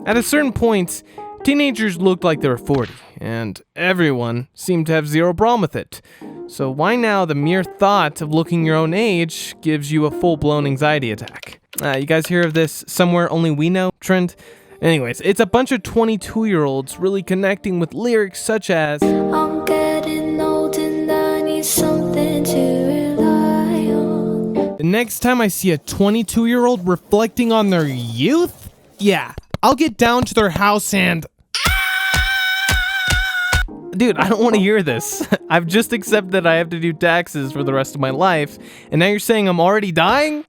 At a certain point, teenagers looked like they were 40, and everyone seemed to have zero problem with it. So why now the mere thought of looking your own age gives you a full-blown anxiety attack? You guys hear of this somewhere only we know trend? Anyways, it's a bunch of 22-year-olds really connecting with lyrics such as I'm getting old and I need something to rely on. the next time I see a 22-year-old reflecting on their youth, yeah, I'll get down to their house and... Dude, I don't want to hear this. I've just accepted that I have to do taxes for the rest of my life, and now you're saying I'm already dying?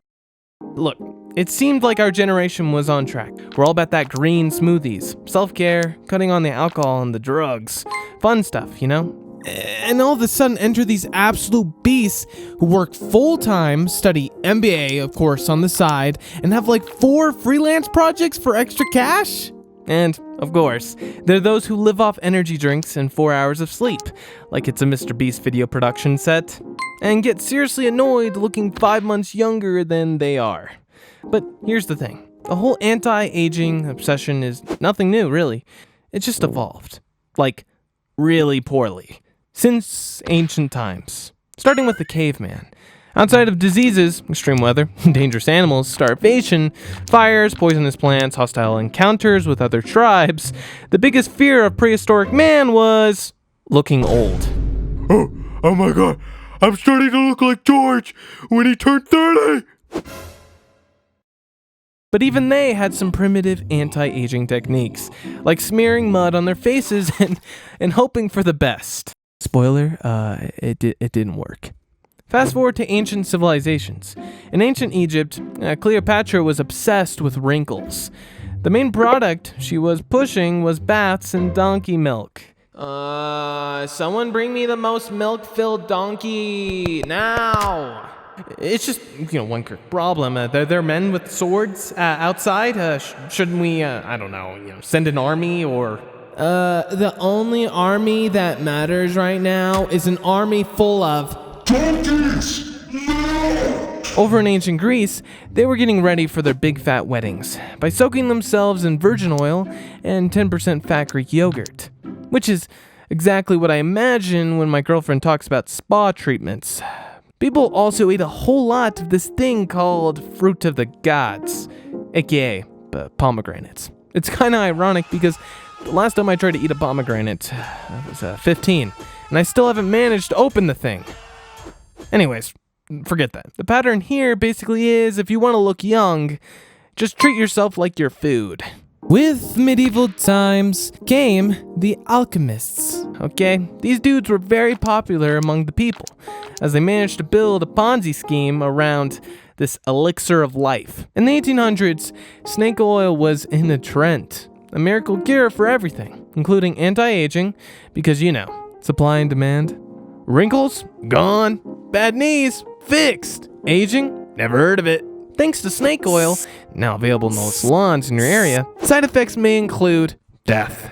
Look, it seemed like our generation was on track. We're all about that green smoothies, self-care, cutting on the alcohol and the drugs. Fun stuff, you know? And all of a sudden enter these absolute beasts who work full-time, study MBA, of course, on the side, and have like 4 freelance projects for extra cash? And, of course, there are those who live off energy drinks and 4 hours of sleep, like it's a Mr. Beast video production set, and get seriously annoyed looking 5 months younger than they are. But here's the thing. The whole anti-aging obsession is nothing new, really. It just evolved. Like, really poorly. Since ancient times. Starting with the caveman. Outside of diseases, extreme weather, dangerous animals, starvation, fires, poisonous plants, hostile encounters with other tribes, the biggest fear of prehistoric man was looking old. Oh my god, I'm starting to look like George when he turned 30! But even they had some primitive anti-aging techniques, like smearing mud on their faces and hoping for the best. Spoiler, it didn't work. Fast forward to ancient civilizations. In ancient Egypt, Cleopatra was obsessed with wrinkles. The main product she was pushing was baths and donkey milk. Someone bring me the most milk-filled donkey now. It's just, one quick problem. There are men with swords outside. Shouldn't we, send an army or... The only army that matters right now is an army full of... Donkeys! No! Over in ancient Greece, they were getting ready for their big fat weddings by soaking themselves in virgin oil and 10% fat Greek yogurt, which is exactly what I imagine when my girlfriend talks about spa treatments. People also ate a whole lot of this thing called fruit of the gods, aka pomegranates. It's kind of ironic because the last time I tried to eat a pomegranate, I was 15, and I still haven't managed to open the thing. Anyways, forget that. The pattern here basically is if you want to look young, just treat yourself like your food. With medieval times came the alchemists, okay? These dudes were very popular among the people, as they managed to build a Ponzi scheme around this elixir of life. In the 1800s, snake oil was in a trend, a miracle cure for everything, including anti-aging, because supply and demand. Wrinkles? Gone. Bad knees? Fixed. Aging? Never heard of it. Thanks to snake oil, now available in all salons in your area, side effects may include death.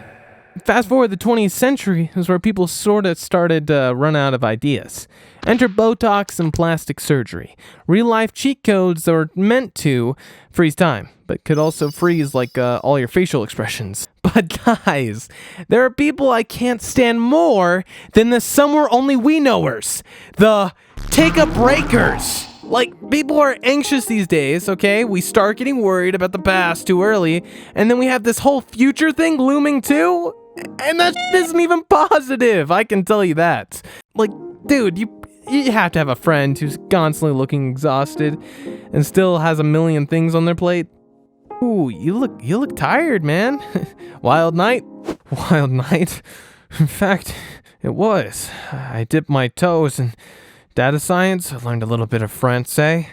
Fast forward the 20th century is where people sort of started to run out of ideas. Enter Botox and plastic surgery. Real-life cheat codes that were meant to freeze time, but could also freeze all your facial expressions. But guys, there are people I can't stand more than the somewhere only we knowers. The take-a-breakers. People are anxious these days, okay? We start getting worried about the past too early, and then we have this whole future thing looming too? And that isn't even positive, I can tell you that. Dude, you have to have a friend who's constantly looking exhausted and still has a million things on their plate. Ooh, you look tired, man. Wild night? Wild night? In fact, it was. I dipped my toes in data science. I learned a little bit of Francais.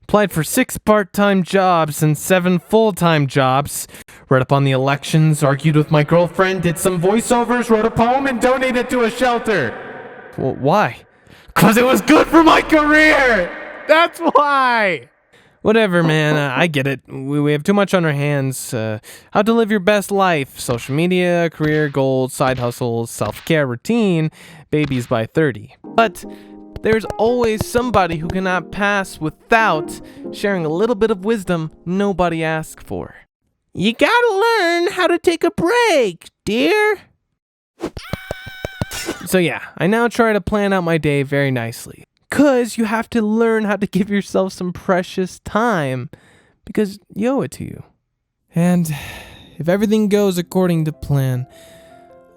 Applied for 6 part-time jobs and 7 full-time jobs. Read up on the elections, argued with my girlfriend, did some voiceovers, wrote a poem, and donated to a shelter. Well, why? 'Cause it was good for my career! That's why! Whatever, man, I get it. We have too much on our hands. How to live your best life. Social media, career goals, side hustles, self-care routine, babies by 30. But there's always somebody who cannot pass without sharing a little bit of wisdom nobody asked for. You gotta learn how to take a break, dear. So yeah, I now try to plan out my day very nicely. 'Cause you have to learn how to give yourself some precious time. Because you owe it to you. And if everything goes according to plan,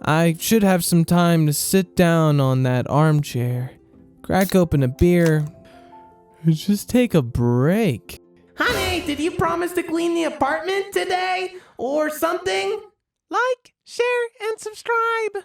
I should have some time to sit down on that armchair, crack open a beer, and just take a break. Honey, did you promise to clean the apartment today? Or something? Like, share, and subscribe.